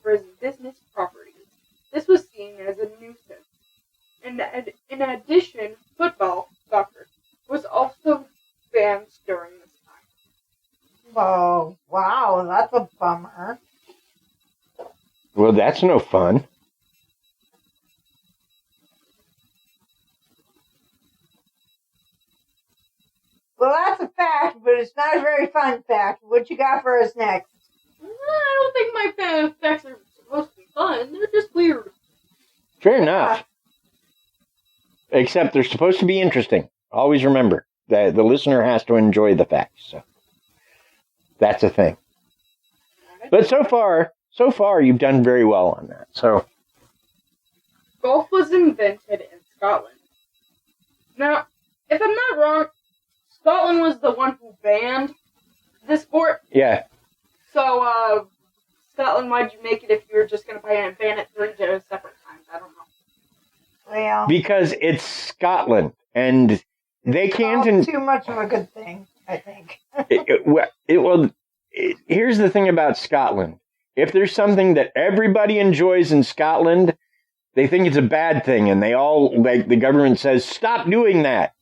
for his business properties. This was seen as a nuisance. And in addition, football, soccer, was also banned during this time. Oh, wow, that's a bummer. Well, that's no fun. Well, that's a fact, but it's not a very fun fact. What you got for us next? I don't think my facts are supposed to be fun. They're just weird. Fair enough. Except they're supposed to be interesting. Always remember that the listener has to enjoy the facts. So that's a thing. But so far, you've done very well on that. So Golf was invented in Scotland. Now, if I'm not wrong, Scotland was the one who banned this sport. yeah, So, Scotland, why'd you make it if you were just going to ban it 3 separate times? I don't know. Well, because it's Scotland and they can't. too much of a good thing, I think. Here's the thing about Scotland. If there's something that everybody enjoys in Scotland, they think it's a bad thing, and they all, like, the government says, stop doing that.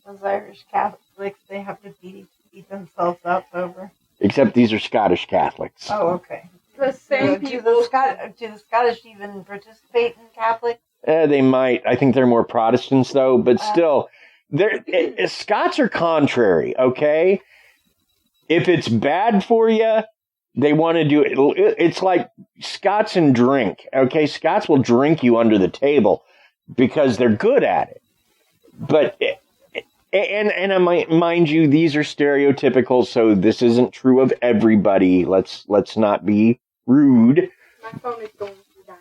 Those Irish Catholics, they have to beat themselves up over. Except these are Scottish Catholics. Oh, okay. The same people. Do the Scottish even participate in Catholic? They might. I think they're more Protestants, though. But still, Scots are contrary, okay? If it's bad for you, they want to do it. It's like Scots and drink, okay? Scots will drink you under the table because they're good at it. But, and I might, mind you, these are stereotypical, so this isn't true of everybody. Let's not be rude. My phone is going to die.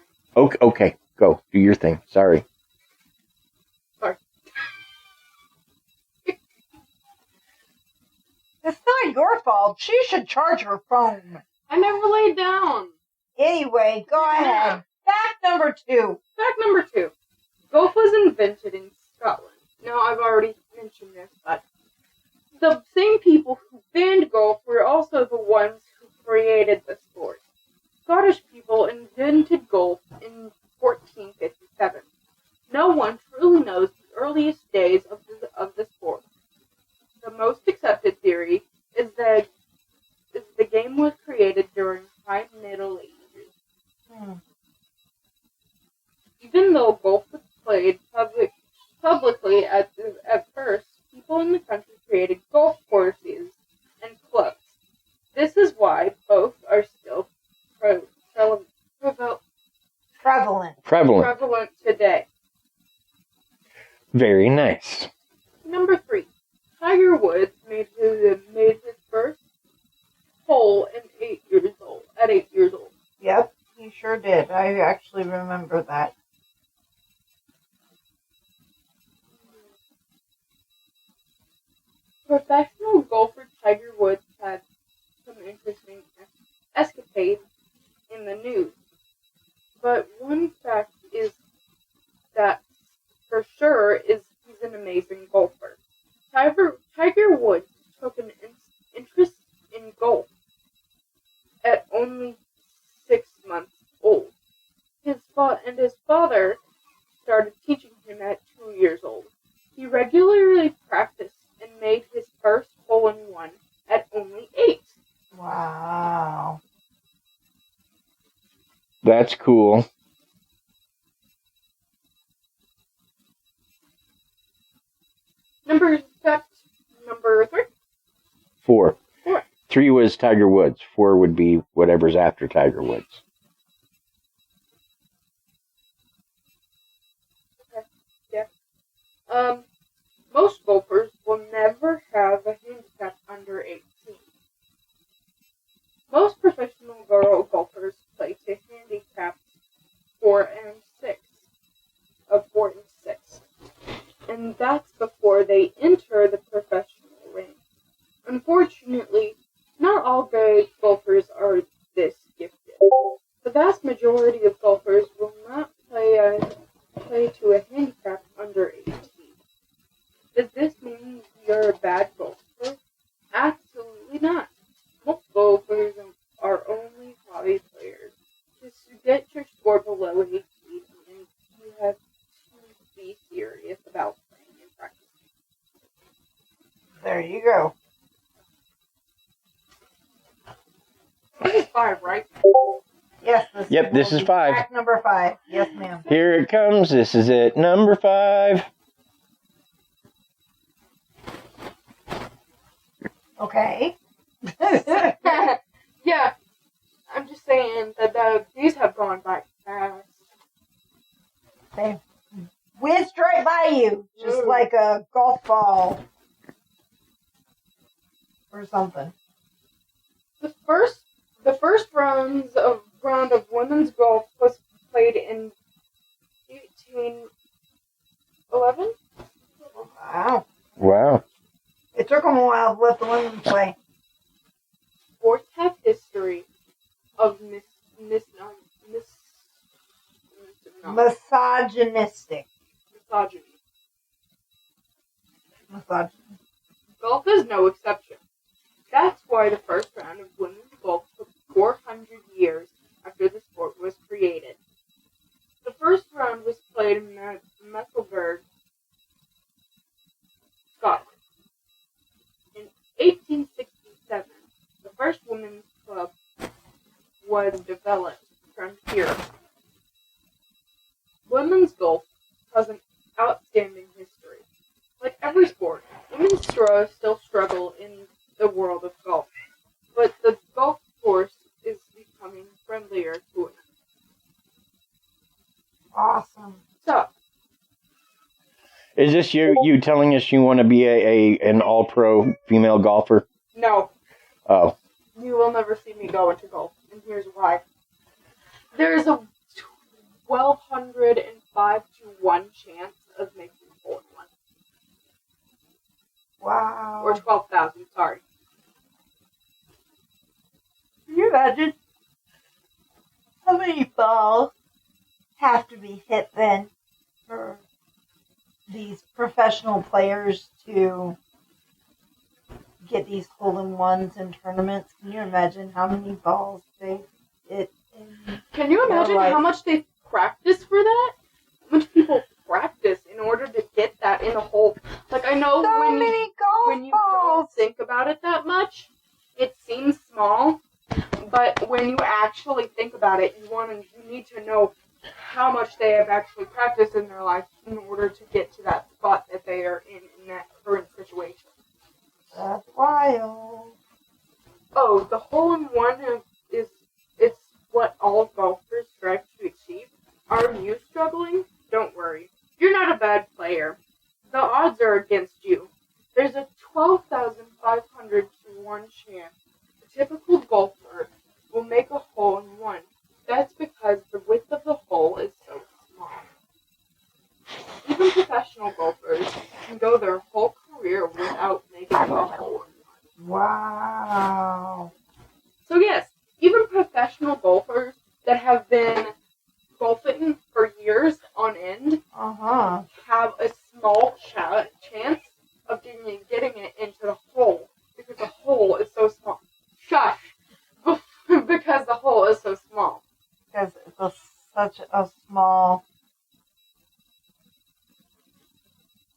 Okay, go. Do your thing. Sorry. Sorry. It's not your fault. She should charge her phone. I never laid down. Anyway, go ahead. Fact number 2. Fact number 2. Golf was invented in Scotland. Now, I've already mentioned this, but the same people who banned golf were also the ones who created the sport. Scottish people invented golf in 1457. No one truly knows the earliest days of the sport. The most accepted theory is that the game was created during High Middle Ages. Even though golf was played publicly at first, people in the country created golf courses and clubs. This is why both are still prevalent today. Very nice. Number 3. Tiger Woods made his first hole at 8 years old. Yep, he sure did. I actually remember that. Professional golfer Tiger Woods had some interesting escapades in the news. But one fact is that for sure is he's an amazing golfer. Tiger Woods took an interest in golf at only 6 months old. His father started teaching him at 2 years old. He regularly practiced and made his first hole-in-one at only 8. Wow. That's cool. Number 3. 4. 4. 3 was Tiger Woods. 4 would be whatever's after Tiger Woods. Okay. Yeah. Most golfers will never have a handicap under 18. Most professional golfers play to handicaps 4 and 6. And that's before they enter the professional ring. Unfortunately, not all good golfers are this gifted. The vast majority of golfers will not play to a handicap under 18. Does this mean you're a bad golfer? Absolutely not. Most golfers are only hobby players. Yes. This is 5. Fact number 5. Yes, ma'am. Here it comes. This is it. Number 5. Okay. Yeah, I'm just saying that these have gone by fast. They whizzed right by you, just like a golf ball or something. The first round of women's golf was played in 1811. Wow. It took them a while to let the women play. Fourth history of Misogynistic. misogyny. Misogyny. Golf is no exception. That's why the first round of women's golf took 400 years after the sport was created. The first round was played in Mecklenburg, Scotland. In 1867, the first women's club was developed from here. Women's golf has an outstanding history. Like every sport, women still struggle in the world of golf, but the golf course is becoming friendlier to women. Awesome. So, Is this you telling us you want to be an all-pro female golfer? no, Oh. you will never see me go into golf, and here's why. There's a 1,205 to 1 chance of making a hole in one. Wow. Or 12,000, sorry. Can you imagine how many balls have to be hit then for these professional players to get these hole-in-ones in tournaments? Can you imagine how many balls they hit? Can you imagine how much they practice for that? How much people practice in order to get that in a hole? Like, I know when you don't think about it that much, it seems small, but when you actually think about it, you need to know how much they have actually practiced in their life in order to get to that spot that they are in that current situation. That's wild. Oh, the hole-in-one it's what all golfers strive to achieve. Are you struggling? Don't worry. You're not a bad player. The odds are against you. There's a 12,500 to 1 chance a typical golfer will make a hole-in-one. That's because the width of the hole is so small. Even professional golfers can go their whole career without making a hole-in-one. Wow. So yes, even professional golfers that have been golfing for years on end have a small chance of getting it into the hole because the hole is so small. Shush! Because the hole is so small. Because it's such a small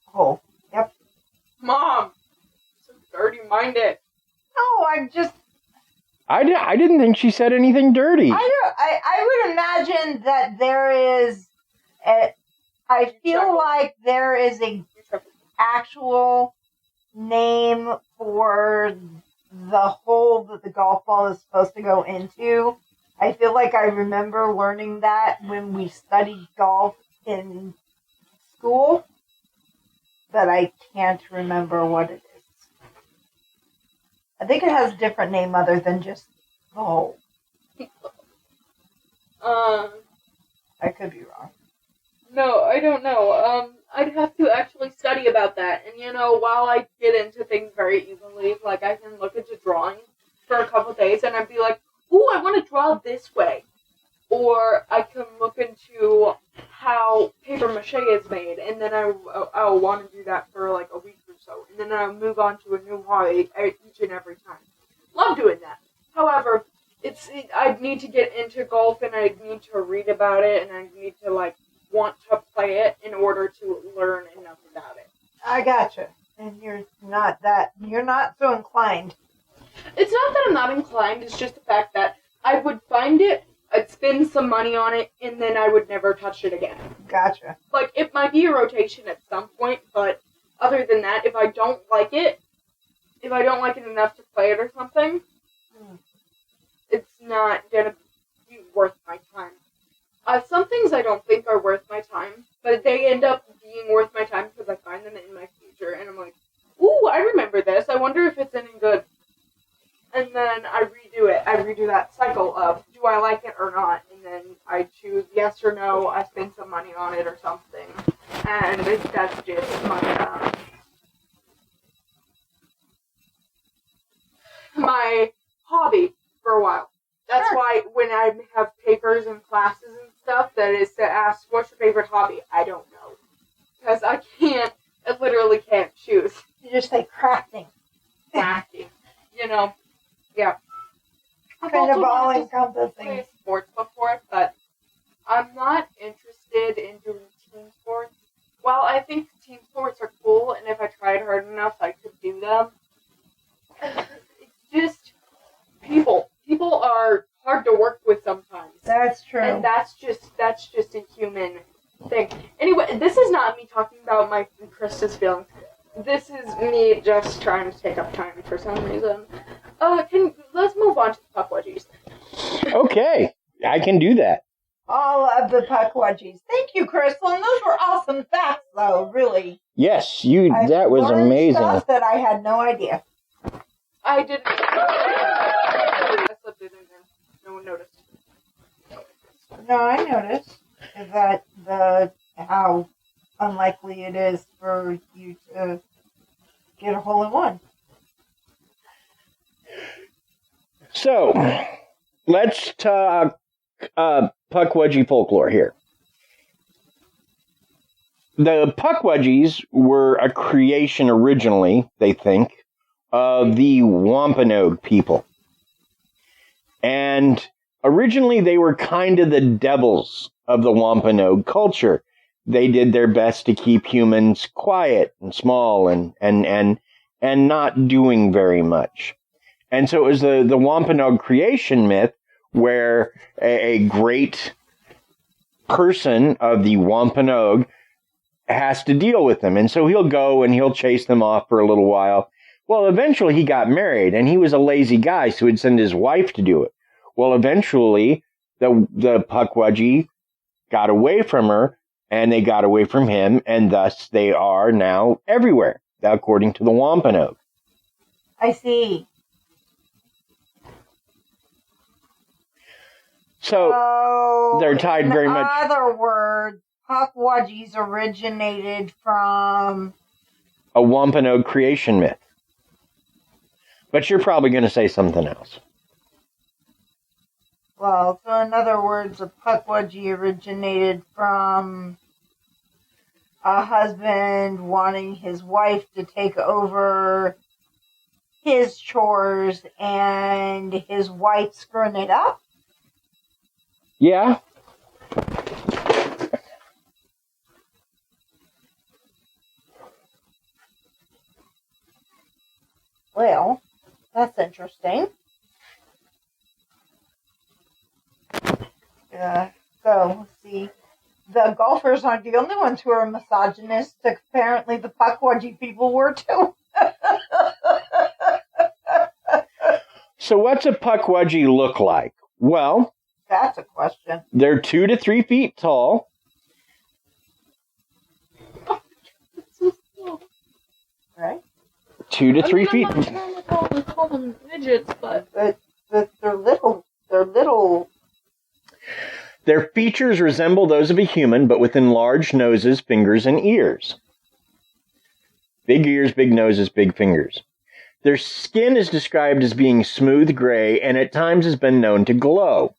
hole. Yep. Mom! So dirty-minded. No, I didn't think she said anything dirty. I would imagine that there is I feel like there is a actual name for the hole that the golf ball is supposed to go into. I feel like I remember learning that when we studied golf in school, but I can't remember what it is. I think it has a different name other than just the hole. I could be wrong. No, I don't know. I'd have to actually study about that. And, while I get into things very easily, like, I can look into drawing for a couple days, and I'd be like, ooh, I want to draw this way. Or I can look into how paper mache is made, and then I'll want to do that for, like, a week or so. And then I'll move on to a new hobby each and every time. Love doing that. However, I need to get into golf, and I need to read about it, and I need to, want to play it in order to learn enough about it. I gotcha. And you're not so inclined. It's not that I'm not inclined, it's just the fact that I would find it I'd spend some money on it, and then I would never touch it again. Gotcha. Like, it might be a rotation at some point, but other than that, if I don't like it enough to play it or something, it's not gonna be worth my time. Some things I don't think are worth my time, but they end up being worth my time because I find them in my future, and I'm like, ooh, I remember this. I wonder if it's any good. And then I redo it. I redo that cycle of, do I like it or not? And then I choose yes or no. I spend some money on it or something. And that's just my hobby for a while. That's why when I have papers and classes and stuff that is to ask, what's your favorite hobby? I don't know. Because I literally can't choose. You just say crafting. Crafting. You know, yeah. Kind of all encompassing. Play sports before, but I'm not interested in doing team sports. Well, I think team sports are cool, and if I tried hard enough, I could do them. It's just people. People are hard to work with sometimes. That's true. And that's just a human thing. Anyway, this is not me talking about my and Krista's feelings. This is me just trying to take up time for some reason. Let's move on to the Pukwudgies. Okay, I can do that. All of the Pukwudgies. Thank you, Crystal. And those were awesome facts, though, really. Yes, that was learned amazing. Stuff that I had no idea. I didn't. I slipped it in there. No one noticed. No, I noticed that how unlikely it is for you to get a hole in one. So, let's talk Pukwudgie folklore here. The Pukwudgies were a creation originally, they think, of the Wampanoag people. And originally they were kind of the devils of the Wampanoag culture. They did their best to keep humans quiet and small and not doing very much. And so it was the Wampanoag creation myth where a great person of the Wampanoag has to deal with them. And so he'll go and he'll chase them off for a little while. Well, eventually he got married, and he was a lazy guy, so he'd send his wife to do it. Well, eventually the Pukwudgie got away from her, and they got away from him, and thus they are now everywhere, according to the Wampanoag. I see. So they're tied very much. In other words, Pukwudgies originated from A Wampanoag creation myth. But you're probably going to say something else. Well, so in other words, a Pukwudgie originated from a husband wanting his wife to take over his chores and his wife screwing it up? Yeah. Well, that's interesting. So, let's see. The golfers aren't the only ones who are misogynistic. Apparently, the Pukwudgie people were too. So what's a Pukwudgie look like? Well, that's a question. they're 2 to 3 feet tall. Right? 2 to 3 feet. I'm not trying to call them midgets, but They're little. They're little. Their features resemble those of a human, but with enlarged noses, fingers, and ears. Big ears, big noses, big fingers. Their skin is described as being smooth gray, and at times has been known to glow.